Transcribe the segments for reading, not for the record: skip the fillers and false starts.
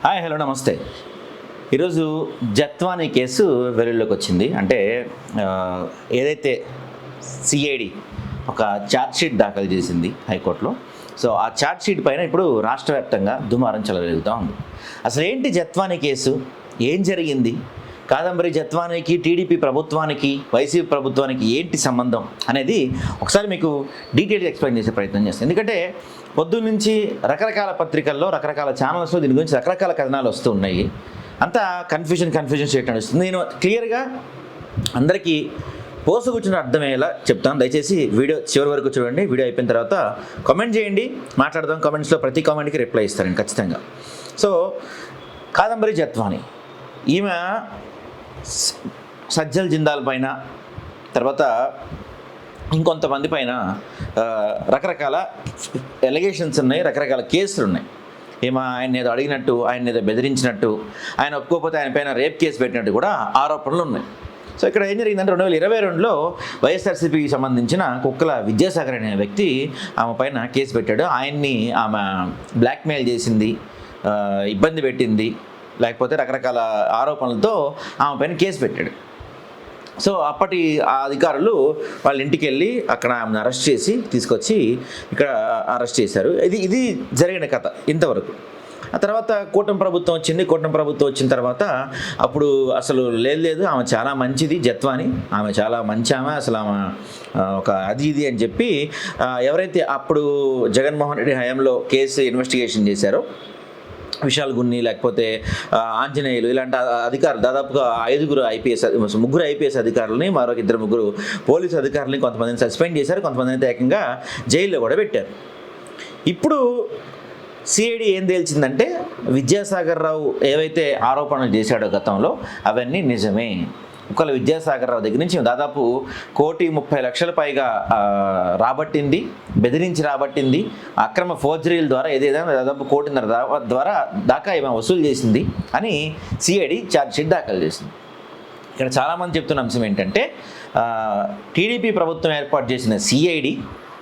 Hi hello నమస్తే. ఈరోజు Jethwani case వెలుగులోకి వచ్చింది. అంటే ఏదైతే సిఐడి ఒక ఛార్జ్షీట్ దాఖలు చేసింది హైకోర్టులో. సో ఆ ఛార్జ్షీట్ పైన ఇప్పుడు రాష్ట్ర వ్యాప్తంగా దుమారం చెలరేగుతూ ఉంది. అసలు ఏంటి జత్వానీ కేసు, ఏం జరిగింది, కాదంబరి జత్వానీకి, టీడీపీ ప్రభుత్వానికి, వైసీపీ ప్రభుత్వానికి ఏంటి సంబంధం అనేది ఒకసారి మీకు డీటెయిల్గా ఎక్స్ప్లెయిన్ చేసే ప్రయత్నం చేస్తాను. ఎందుకంటే పొద్దున్న నుంచి రకరకాల పత్రికల్లో, రకరకాల ఛానల్స్లో దీని గురించి రకరకాల కథనాలు వస్తూ ఉన్నాయి. అంతా కన్ఫ్యూజన్ స్టేట్ నడుస్తుంది. నేను క్లియర్గా అందరికీ పోసుకూర్చుని అర్థమయ్యేలా చెప్తాను. దయచేసి వీడియో చివరి వరకు చూడండి. వీడియో అయిపోయిన తర్వాత కామెంట్ చేయండి, మాట్లాడదాం. కామెంట్స్లో ప్రతి కామెంట్కి రిప్లై ఇస్తాను ఖచ్చితంగా. సో కాదంబరి జత్వానీ ఈమె సజ్జల్ జిందాల్ పైన, తర్వాత ఇంకొంతమంది పైన రకరకాల ఎలిగేషన్స్ ఉన్నాయి, రకరకాల కేసులు ఉన్నాయి. ఆయన ఏదో అడిగినట్టు, ఆయన ఏదో బెదిరించినట్టు, ఆయన ఒప్పుకోకపోతే ఆయన పైన రేప్ కేసు పెట్టినట్టు కూడా ఆరోపణలు ఉన్నాయి. సో ఇక్కడ ఏం జరిగిందంటే 2022లో వైఎస్ఆర్సీపీకి సంబంధించిన కుక్కల విద్యాసాగర్ అనే వ్యక్తి ఆమె పైన కేసు పెట్టాడు. ఆయన్ని ఆమె బ్లాక్మెయిల్ చేసింది, ఇబ్బంది పెట్టింది, లేకపోతే రకరకాల ఆరోపణలతో ఆమె పైన కేసు పెట్టాడు. సో అప్పటి ఆ అధికారులు వాళ్ళ ఇంటికి వెళ్ళి అక్కడ ఆమెను అరెస్ట్ చేసి తీసుకొచ్చి ఇక్కడ అరెస్ట్ చేశారు. ఇది జరిగిన కథ ఇంతవరకు. ఆ తర్వాత కూటమి ప్రభుత్వం వచ్చింది. కూటమి ప్రభుత్వం వచ్చిన తర్వాత అప్పుడు అసలు లేదు ఆమె చాలా మంచిది జత్వానీ, ఆమె చాలా మంచి ఆమె, అసలు ఆమె ఒక అది ఇది అని చెప్పి ఎవరైతే అప్పుడు జగన్మోహన్ రెడ్డి హయాంలో కేసు ఇన్వెస్టిగేషన్ చేశారో విశాల్ గున్ని, లేకపోతే ఆంజనేయులు, ఇలాంటి అధికారులు దాదాపుగా ముగ్గురు ఐపీఎస్ అధికారులని, మరొక ముగ్గురు పోలీసు అధికారులని కొంతమందిని సస్పెండ్ చేశారు. కొంతమందిని అయితే ఏకంగా జైల్లో కూడా పెట్టారు. ఇప్పుడు సిఐడి ఏం తేల్చిందంటే విద్యాసాగర్ రావు ఏవైతే ఆరోపణలు చేశాడో గతంలో అవన్నీ నిజమే. ఒకవేళ విద్యాసాగర్ రావు దగ్గర నుంచి దాదాపు 1,30,00,000 పైగా రాబట్టింది, బెదిరించి రాబట్టింది, అక్రమ ఫోర్జరీల ద్వారా ఏదైనా దాదాపు 1,50,00,000 దాకా ఏమో వసూలు చేసింది అని సిఐడి ఛార్జ్షీట్ దాఖలు చేసింది. ఇక్కడ చాలామంది చెప్తున్న అంశం ఏంటంటే టీడీపీ ప్రభుత్వం ఏర్పాటు చేసిన సిఐడి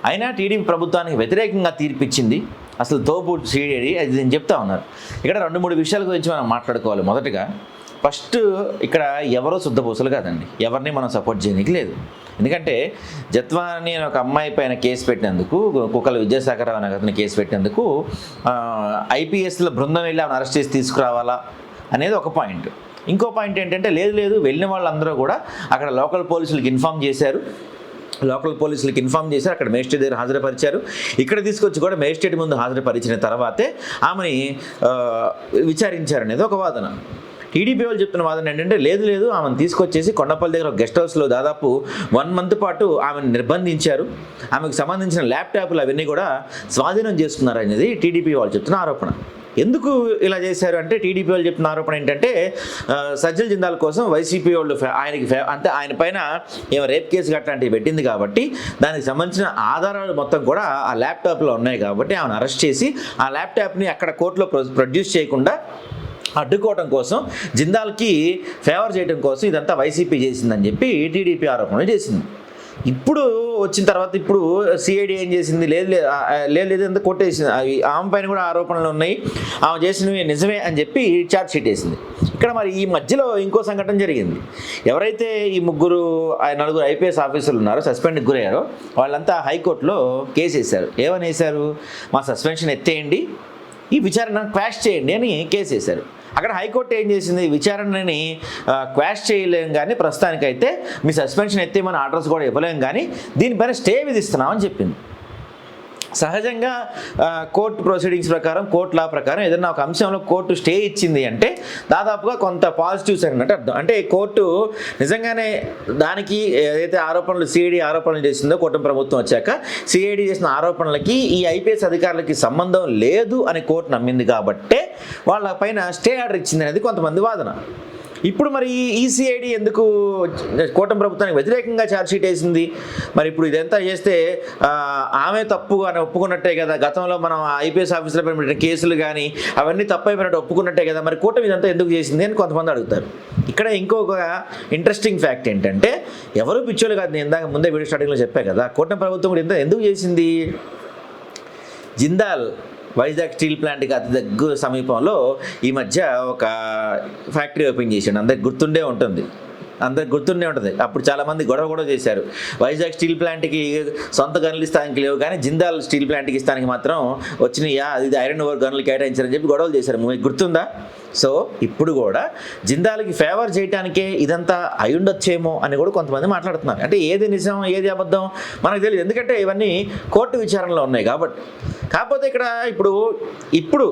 అయినా టీడీపీ ప్రభుత్వానికి వ్యతిరేకంగా తీర్పిచ్చింది. అసలు తోపు సిఐడి అది నేను చెప్తా ఉన్నారు. ఇక్కడ 2-3 విషయాల గురించి మనం మాట్లాడుకోవాలి. మొదటగా ఫస్ట్ ఇక్కడ ఎవరో శుద్ధపూసలు కాదండి, ఎవరిని మనం సపోర్ట్ చేయడానికి లేదు. ఎందుకంటే జత్వానీ అనే ఒక అమ్మాయి పైన కేసు పెట్టినందుకు, కుక్కల విద్యాసాగర్ రావు అనే అతని కేసు పెట్టినందుకు ఐపీఎస్ల బృందం వెళ్ళి ఆమెను అరెస్ట్ చేసి తీసుకురావాలా అనేది ఒక పాయింట్. ఇంకో పాయింట్ ఏంటంటే లేదు వెళ్ళిన వాళ్ళందరూ కూడా అక్కడ లోకల్ పోలీసులకు ఇన్ఫామ్ చేశారు, అక్కడ మేజిస్ట్రేట్ దగ్గర హాజరుపరిచారు. ఇక్కడ తీసుకొచ్చి కూడా మేజిస్ట్రేట్ ముందు హాజరుపరిచిన తర్వాతే ఆమెని విచారించారనేది ఒక వాదన. టీడీపీ వాళ్ళు చెప్తున్న వాదన ఏంటంటే లేదు ఆమెను తీసుకొచ్చేసి కొండపల్లి దగ్గర ఒక గెస్ట్ హౌస్లో దాదాపు 1 మంత్ పాటు ఆమెను నిర్బంధించారు. ఆమెకు సంబంధించిన ల్యాప్టాప్లు అవన్నీ కూడా స్వాధీనం చేసుకున్నారు అనేది టీడీపీ వాళ్ళు చెప్తున్న ఆరోపణ. ఎందుకు ఇలా చేశారు అంటే టీడీపీ వాళ్ళు చెప్తున్న ఆరోపణ ఏంటంటే సజ్జల్ జిందాల్ కోసం వైసీపీ వాళ్ళు అంటే ఆయన పైన ఏమో రేప్ కేసు అట్లాంటివి పెట్టింది కాబట్టి దానికి సంబంధించిన ఆధారాలు మొత్తం కూడా ఆ ల్యాప్టాప్లో ఉన్నాయి కాబట్టి ఆమెను అరెస్ట్ చేసి ఆ ల్యాప్టాప్ని అక్కడ కోర్టులో ప్రొడ్యూస్ చేయకుండా అడ్డుకోవడం కోసం, జిందాల్కి ఫేవర్ చేయడం కోసం ఇదంతా వైసీపీ చేసిందని చెప్పి టీడీపీ ఆరోపణలు చేసింది. ఇప్పుడు వచ్చిన తర్వాత ఇప్పుడు సిఐడి ఏం చేసింది, లేదు అంతా కొట్టేసింది. ఆమె పైన కూడా ఆరోపణలు ఉన్నాయి, ఆమె చేసినవి నిజమే అని చెప్పి ఛార్జ్షీట్ వేసింది. ఇక్కడ మరి ఈ మధ్యలో ఇంకో సంఘటన జరిగింది. ఎవరైతే ఈ 4 ఐపీఎస్ ఆఫీసర్లు ఉన్నారో, సస్పెండ్కి గురయ్యారో, వాళ్ళంతా హైకోర్టులో కేసు వేశారు. ఏమని వేశారు? మా సస్పెన్షన్ ఎత్తేయండి, ఈ విచారణ క్వాష్ చేయండి అని కేసు వేశారు. అక్కడ హైకోర్టు ఏం చేసింది, విచారణని క్వాష్ చేయలేం కానీ ప్రస్తుతానికైతే మీ సస్పెన్షన్ ఎత్తేమని ఆర్డర్స్ కూడా ఇవ్వలేం కానీ దీనిపైన స్టే విధిస్తున్నామని చెప్పింది. సహజంగా కోర్టు ప్రొసీడింగ్స్ ప్రకారం, కోర్టు లా ప్రకారం ఏదైనా ఒక అంశంలో కోర్టు స్టే ఇచ్చింది అంటే దాదాపుగా కొంత పాజిటివ్స్ అన్నట్టు అర్థం. అంటే కోర్టు నిజంగానే దానికి ఏదైతే ఆరోపణలు సిఐడి ఆరోపణలు చేసిందో కూటమి ప్రభుత్వం వచ్చాక సిఐడి చేసిన ఆరోపణలకి ఈ ఐపీఎస్ అధికారులకి సంబంధం లేదు అని కోర్టు నమ్మింది కాబట్టే వాళ్ళ పైన స్టే ఆర్డర్ ఇచ్చింది అనేది కొంతమంది వాదన. ఇప్పుడు మరి ఈసీఐడి ఎందుకు కూటమి ప్రభుత్వానికి వ్యతిరేకంగా ఛార్జ్షీట్ వేసింది? మరి ఇప్పుడు ఇదంతా చేస్తే ఆమె తప్పు అని ఒప్పుకున్నట్టే కదా. గతంలో మనం ఐపీఎస్ ఆఫీసులో పెట్టిన కేసులు కానీ అవన్నీ తప్పు అయిపోయినట్టు ఒప్పుకున్నట్టే కదా. మరి కూటమి ఇదంతా ఎందుకు చేసింది అని కొంతమంది అడుగుతారు. ఇక్కడ ఇంకొక ఇంట్రెస్టింగ్ ఫ్యాక్ట్ ఏంటంటే ఎవరు పిచ్చోళ్ళు కాదు. నేను ఇందాక ముందే వీడియో స్టార్టింగ్లో చెప్పా కదా, కూటమి ప్రభుత్వం కూడా ఎందుకు చేసింది? జిందాల్ వైజాగ్ స్టీల్ ప్లాంట్కి అతి దగ్గర సమీపంలో ఈ మధ్య ఒక ఫ్యాక్టరీ ఓపెన్ చేసాడు. అందరికి గుర్తుండే ఉంటుంది. అప్పుడు చాలామంది గొడవ చేశారు. వైజాగ్ స్టీల్ ప్లాంట్కి సొంత గనులు ఇస్తానికి లేవు, కానీ జిందాల్ స్టీల్ ప్లాంట్కి ఇస్తానికి మాత్రం వచ్చినాయా, అది ఐరన్ ఓర్ గనులు కేటాయించారని చెప్పి గొడవలు చేశారు. మీకు గుర్తుందా? సో ఇప్పుడు కూడా జిందాల్కి ఫేవర్ చేయడానికే ఇదంతా అయ్యుండొచ్చేమో అని కూడా కొంతమంది మాట్లాడుతున్నారు. అంటే ఏది నిజం ఏది అబద్ధం మనకు తెలియదు, ఎందుకంటే ఇవన్నీ కోర్టు విచారణలో ఉన్నాయి కాబట్టి. కాకపోతే ఇక్కడ ఇప్పుడు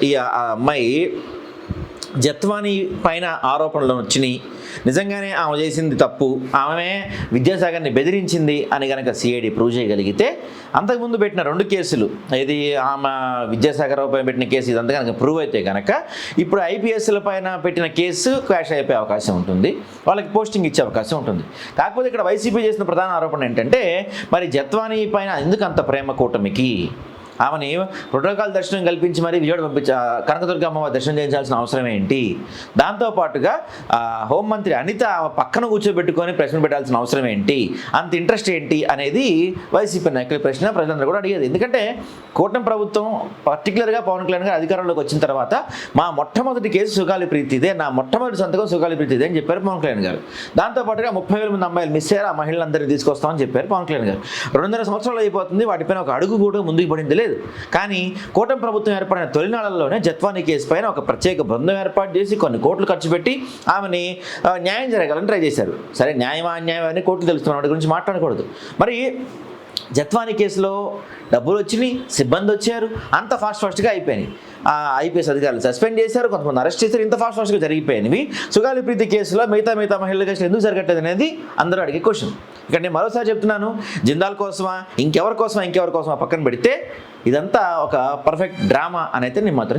ఈ అమ్మాయి జత్వానీ పైన ఆరోపణలు వచ్చినాయి. నిజంగానే ఆమె చేసింది తప్పు, ఆమె విద్యాసాగర్ని బెదిరించింది అని కనుక సిఐడి ప్రూవ్ చేయగలిగితే అంతకుముందు పెట్టిన 2 కేసులు, ఇది ఆమె విద్యాసాగర్ పైన పెట్టిన కేసు ఇదంతా కనుక ప్రూవ్ అయితే కనుక ఇప్పుడు ఐపీఎస్ల పైన పెట్టిన కేసు క్వాష్ అయిపోయే అవకాశం ఉంటుంది, వాళ్ళకి పోస్టింగ్ ఇచ్చే అవకాశం ఉంటుంది. కాకపోతే ఇక్కడ వైసీపీ చేసిన ప్రధాన ఆరోపణ ఏంటంటే, మరి జత్వానీ పైన ఎందుకు అంత ప్రేమ కూటమికి? ఆమెని ప్రోటోకాల్ దర్శనం కల్పించి మరి విజయవాడ కనకదుర్గ అమ్మవారి దర్శనం చేయించాల్సిన అవసరం ఏంటి? దాంతోపాటుగా హోంమంత్రి అనిత పక్కన కూర్చోబెట్టుకొని ప్రశ్న పెట్టాల్సిన అవసరం ఏంటి? అంత ఇంట్రెస్ట్ ఏంటి అనేది వైసీపీ నాయకుల ప్రశ్న ప్రజలందరూ కూడా అడిగేది. ఎందుకంటే కూటమి ప్రభుత్వం పర్టికులర్గా పవన్ కళ్యాణ్ గారు అధికారంలోకి వచ్చిన తర్వాత మా మొట్టమొదటి కేసు సుగాలి ప్రీతిదే, నా మొట్టమొదటి సంతకం సుగాలి ప్రీతిదే అని చెప్పారు పవన్ కళ్యాణ్ గారు. దాంతోపాటుగా 30,000 మంది అమ్మాయిలు మిస్ అయ్యారు, ఆ మహిళలందరినీ తీసుకొస్తామని చెప్పారు పవన్ కళ్యాణ్ గారు. 2.5 సంవత్సరాలు అయిపోతుంది, వాటిపైన ఒక అడుగు కూడా ముందుకు పడింది లేదు. కానీ కూటమి ప్రభుత్వం ఏర్పడిన తొలినాళ్లలోనే జత్వానీ కేసు పైన ఒక ప్రత్యేక బృందం ఏర్పాటు చేసి కొన్ని కోట్లు ఖర్చు పెట్టి ఆమెని న్యాయం జరగాలని ట్రై చేశారు. సరే, న్యాయమా అన్యాయం అని కోర్టు తెలుస్తున్న వాటి గురించి మాట్లాడకూడదు. మరి జత్వానీ కేసులో డబ్బులు వచ్చినాయి, సిబ్బంది వచ్చారు, అంత ఫాస్ట్గా అయిపోయినాయి. ఐపీఎస్ అధికారులు సస్పెండ్ చేశారు, కొంతమంది అరెస్ట్ చేశారు, ఇంత ఫాస్ట్గా జరిగిపోయినవి. సుగాలి ప్రీతి కేసులో మిగతా మహిళల కేసులు ఎందుకు జరగట్లేదు అనేది అందరూ అడిగే క్వశ్చన్. ఇక్కడ నేను మరోసారి చెప్తున్నాను, జిందాల్ కోసమా ఇంకెవరి కోసమా పక్కన పెడితే ఇదంతా ఒక పర్ఫెక్ట్ డ్రామా అని అయితే నేను మాత్రం చెప్తాను.